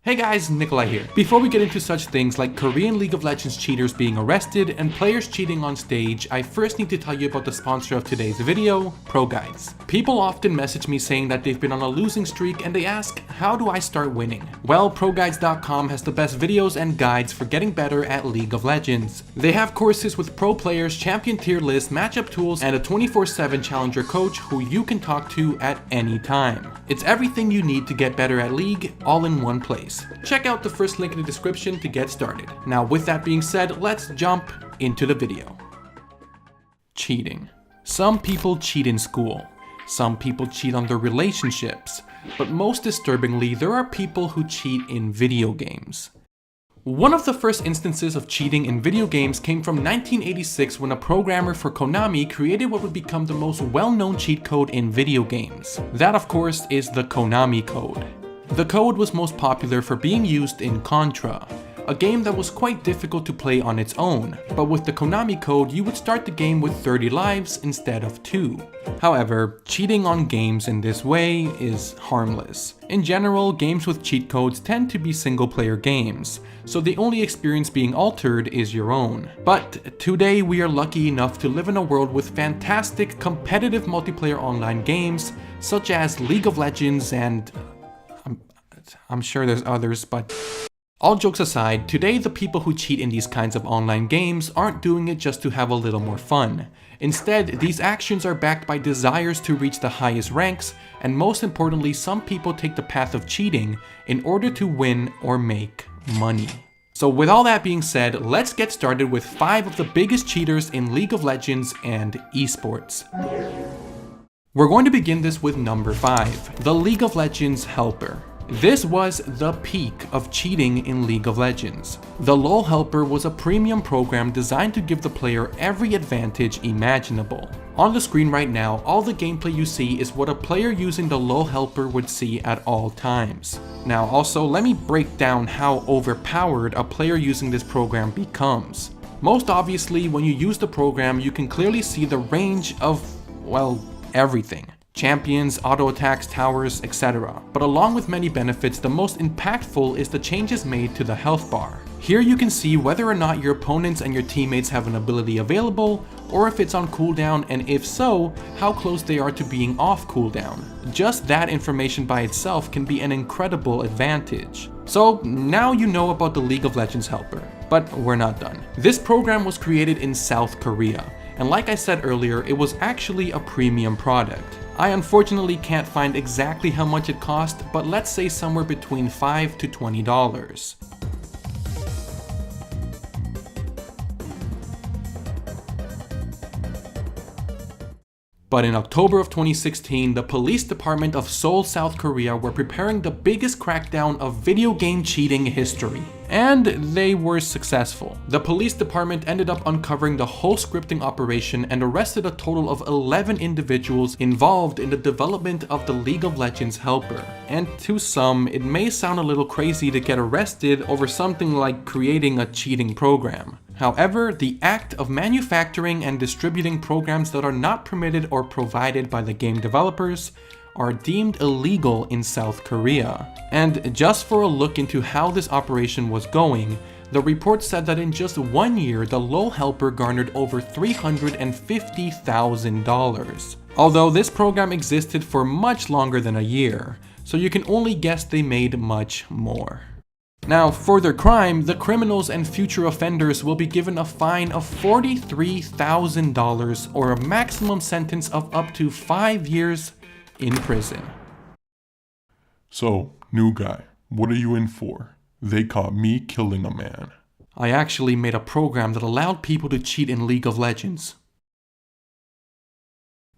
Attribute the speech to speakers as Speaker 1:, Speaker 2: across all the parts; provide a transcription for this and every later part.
Speaker 1: Hey guys, Nicolai here. Before we get into such things like Korean League of Legends cheaters being arrested and players cheating on stage, I first need to tell you about the sponsor of today's video, ProGuides. People often message me saying that they've been on a losing streak and they ask, how do I start winning? Well, ProGuides.com has the best videos and guides for getting better at League of Legends. They have courses with pro players, champion tier lists, matchup tools, and a 24/7 challenger coach who you can talk to at any time. It's everything you need to get better at League, all in one place. Check out the first link in the description to get started. Now with that being said, let's jump into the video. Cheating. Some people cheat in school. Some people cheat on their relationships. But most disturbingly, there are people who cheat in video games. One of the first instances of cheating in video games came from 1986 when a programmer for Konami created what would become the most well-known cheat code in video games. That of course is the Konami code. The code was most popular for being used in Contra, a game that was quite difficult to play on its own, but with the Konami code you would start the game with 30 lives instead of 2. However, cheating on games in this way is harmless. In general, games with cheat codes tend to be single-player games, so the only experience being altered is your own. But today we are lucky enough to live in a world with fantastic competitive multiplayer online games such as League of Legends and I'm sure there's others, but all jokes aside, today the people who cheat in these kinds of online games aren't doing it just to have a little more fun. Instead, these actions are backed by desires to reach the highest ranks, and most importantly, some people take the path of cheating in order to win or make money. So with all that being said, let's get started with 5 of the biggest cheaters in League of Legends and esports. We're going to begin this with number 5, the League of Legends helper. This was the peak of cheating in League of Legends. The LoL helper was a premium program designed to give the player every advantage imaginable. On the screen right now, all the gameplay you see is what a player using the LoL helper would see at all times. Now also, let me break down how overpowered a player using this program becomes. Most obviously, when you use the program, you can clearly see the range of, well, everything. Champions, auto attacks, towers, etc. But along with many benefits, the most impactful is the changes made to the health bar. Here you can see whether or not your opponents and your teammates have an ability available, or if it's on cooldown, and if so, how close they are to being off cooldown. Just that information by itself can be an incredible advantage. So now you know about the League of Legends helper, but we're not done. This program was created in South Korea, and like I said earlier, it was actually a premium product. I unfortunately can't find exactly how much it cost, but let's say somewhere between $5 to $20. But in October of 2016, the police department of Seoul, South Korea were preparing the biggest crackdown of video game cheating history. And they were successful. The police department ended up uncovering the whole scripting operation and arrested a total of 11 individuals involved in the development of the League of Legends helper. And to some, it may sound a little crazy to get arrested over something like creating a cheating program. However, the act of manufacturing and distributing programs that are not permitted or provided by the game developers are deemed illegal in South Korea. And just for a look into how this operation was going, the report said that in just 1 year, the LoL helper garnered over $350,000. Although this program existed for much longer than a year, so you can only guess they made much more. Now, for their crime, the criminals and future offenders will be given a fine of $43,000 or a maximum sentence of up to 5 years in prison.
Speaker 2: So, new guy, what are you in for? They caught me killing a man.
Speaker 1: I actually made a program that allowed people to cheat in League of Legends.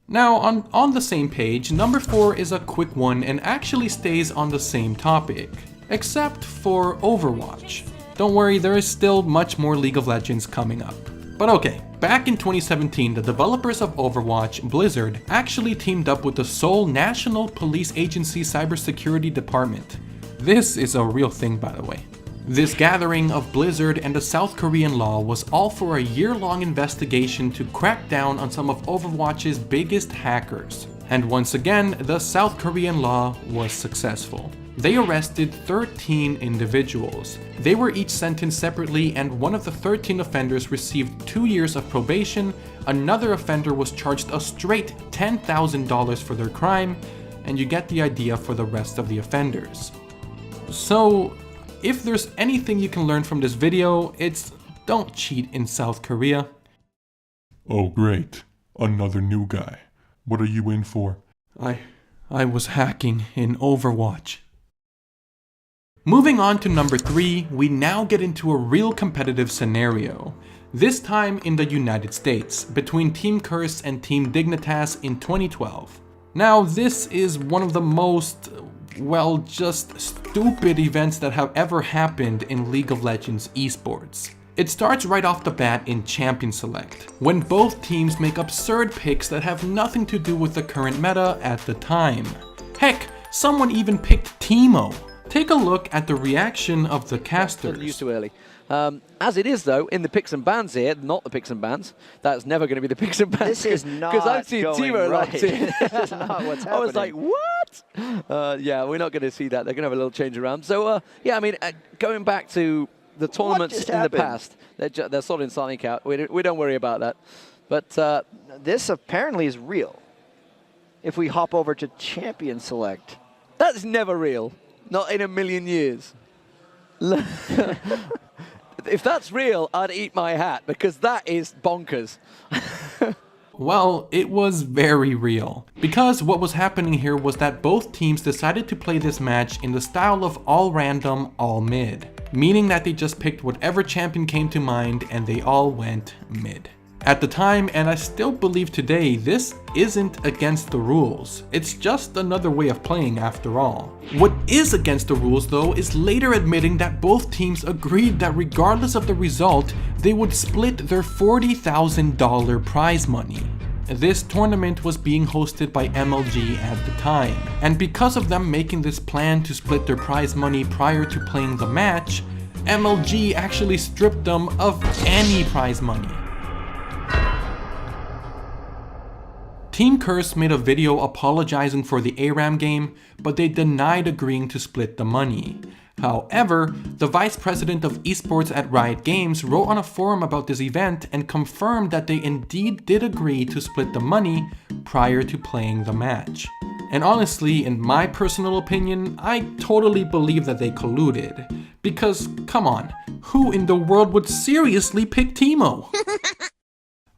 Speaker 1: Now, on the same page, number 4 is a quick one and actually stays on the same topic. Except for Overwatch. Don't worry, there is still much more League of Legends coming up. But okay, back in 2017, the developers of Overwatch, Blizzard, actually teamed up with the Seoul National Police Agency Cybersecurity Department. This is a real thing, by the way. This gathering of Blizzard and the South Korean law was all for a year-long investigation to crack down on some of Overwatch's biggest hackers. And once again, the South Korean law was successful. They arrested 13 individuals. They were each sentenced separately, and one of the 13 offenders received 2 years of probation, another offender was charged a straight $10,000 for their crime, and you get the idea for the rest of the offenders. So, if there's anything you can learn from this video, it's don't cheat in South Korea.
Speaker 2: Oh great, another new guy. What are you in for?
Speaker 1: I was hacking in Overwatch. Moving on to number 3, we now get into a real competitive scenario. This time in the United States, between Team Curse and Team Dignitas in 2012. Now this is one of the most, well, just stupid events that have ever happened in League of Legends esports. It starts right off the bat in Champion Select, when both teams make absurd picks that have nothing to do with the current meta at the time. Heck, someone even picked Teemo. Take a look at the reaction of the casters.
Speaker 3: Used too early. As it is though, in the picks and bans here, not the picks and bans. That's never going to be the picks and bans.
Speaker 4: This is not
Speaker 3: because I've seen
Speaker 4: going
Speaker 3: Teemo
Speaker 4: right.
Speaker 3: locked in.
Speaker 4: This is not what's happening.
Speaker 3: I was like, what? Yeah, we're not going to see that. They're going to have a little change around. So yeah, I mean, going back to the tournaments in the past, they're sorting something out. We don't worry about that. But
Speaker 4: this apparently is real. If we hop over to Champion Select,
Speaker 3: that's never real. Not in a million years. If that's real, I'd eat my hat, because that is bonkers.
Speaker 1: Well, it was very real. Because what was happening here was that both teams decided to play this match in the style of all random, all mid. Meaning that they just picked whatever champion came to mind and they all went mid. At the time, and I still believe today, this isn't against the rules. It's just another way of playing after all. What is against the rules though is later admitting that both teams agreed that regardless of the result, they would split their $40,000 prize money. This tournament was being hosted by MLG at the time, and because of them making this plan to split their prize money prior to playing the match, MLG actually stripped them of any prize money. Team Curse made a video apologizing for the ARAM game, but they denied agreeing to split the money. However, the vice president of esports at Riot Games wrote on a forum about this event and confirmed that they indeed did agree to split the money prior to playing the match. And honestly, in my personal opinion, I totally believe that they colluded. Because, come on, who in the world would seriously pick Teemo?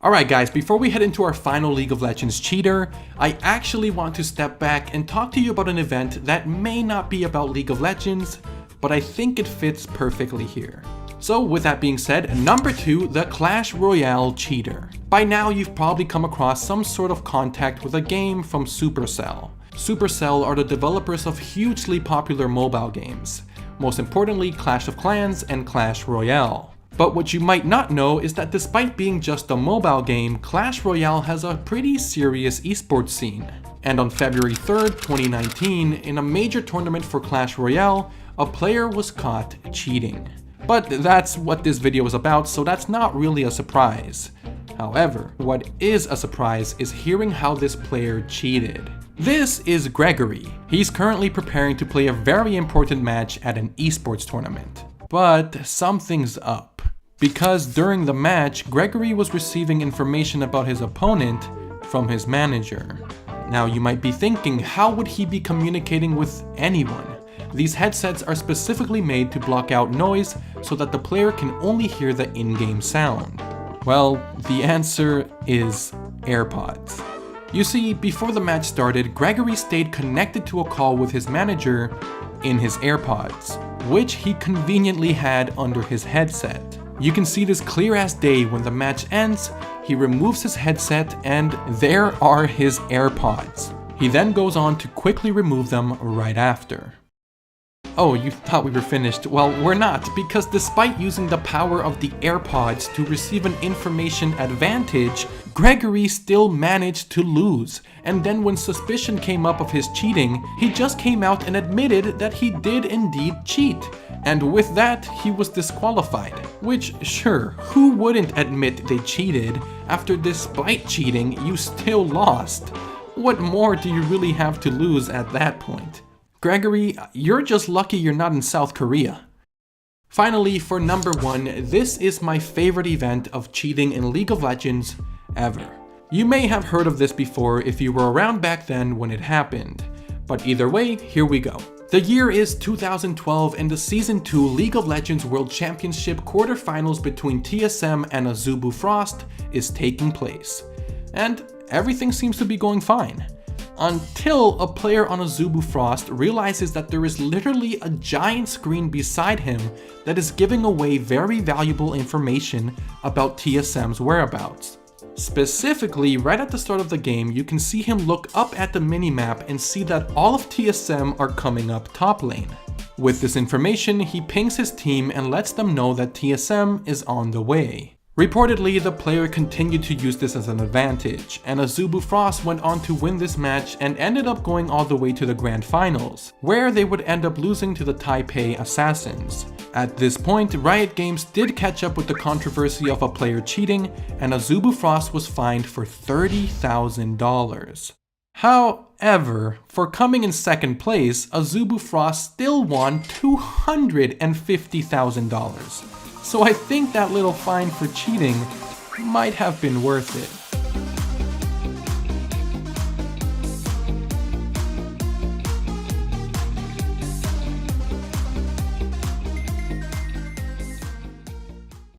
Speaker 1: Alright guys, before we head into our final League of Legends cheater, I actually want to step back and talk to you about an event that may not be about League of Legends, but I think it fits perfectly here. So with that being said, number 2, the Clash Royale cheater. By now you've probably come across some sort of contact with a game from Supercell. Supercell are the developers of hugely popular mobile games, most importantly Clash of Clans and Clash Royale. But what you might not know is that despite being just a mobile game, Clash Royale has a pretty serious esports scene. And on February 3rd, 2019, in a major tournament for Clash Royale, a player was caught cheating. But that's what this video is about, so that's not really a surprise. However, what is a surprise is hearing how this player cheated. This is Gregory. He's currently preparing to play a very important match at an esports tournament. But something's up. Because during the match, Gregory was receiving information about his opponent from his manager. Now you might be thinking, how would he be communicating with anyone? These headsets are specifically made to block out noise so that the player can only hear the in-game sound. Well, the answer is AirPods. You see, before the match started, Gregory stayed connected to a call with his manager in his AirPods, which he conveniently had under his headset. You can see this clear as day when the match ends, he removes his headset and there are his AirPods. He then goes on to quickly remove them right after. Oh, you thought we were finished? Well, we're not, because despite using the power of the AirPods to receive an information advantage, Gregory still managed to lose. And then when suspicion came up of his cheating, he just came out and admitted that he did indeed cheat. And with that, he was disqualified. Which, sure, who wouldn't admit they cheated after despite cheating, you still lost? What more do you really have to lose at that point? Gregory, you're just lucky you're not in South Korea. Finally, for number 1, this is my favorite event of cheating in League of Legends ever. You may have heard of this before if you were around back then when it happened, but either way, here we go. The year is 2012 and the Season 2 League of Legends World Championship quarterfinals between TSM and Azubu Frost is taking place. And everything seems to be going fine. Until a player on Azubu Frost realizes that there is literally a giant screen beside him that is giving away very valuable information about TSM's whereabouts. Specifically, right at the start of the game, you can see him look up at the minimap and see that all of TSM are coming up top lane. With this information, he pings his team and lets them know that TSM is on the way. Reportedly, the player continued to use this as an advantage, and Azubu Frost went on to win this match and ended up going all the way to the grand finals, where they would end up losing to the Taipei Assassins. At this point, Riot Games did catch up with the controversy of a player cheating, and Azubu Frost was fined for $30,000. However, for coming in second place, Azubu Frost still won $250,000. So I think that little fine for cheating might have been worth it.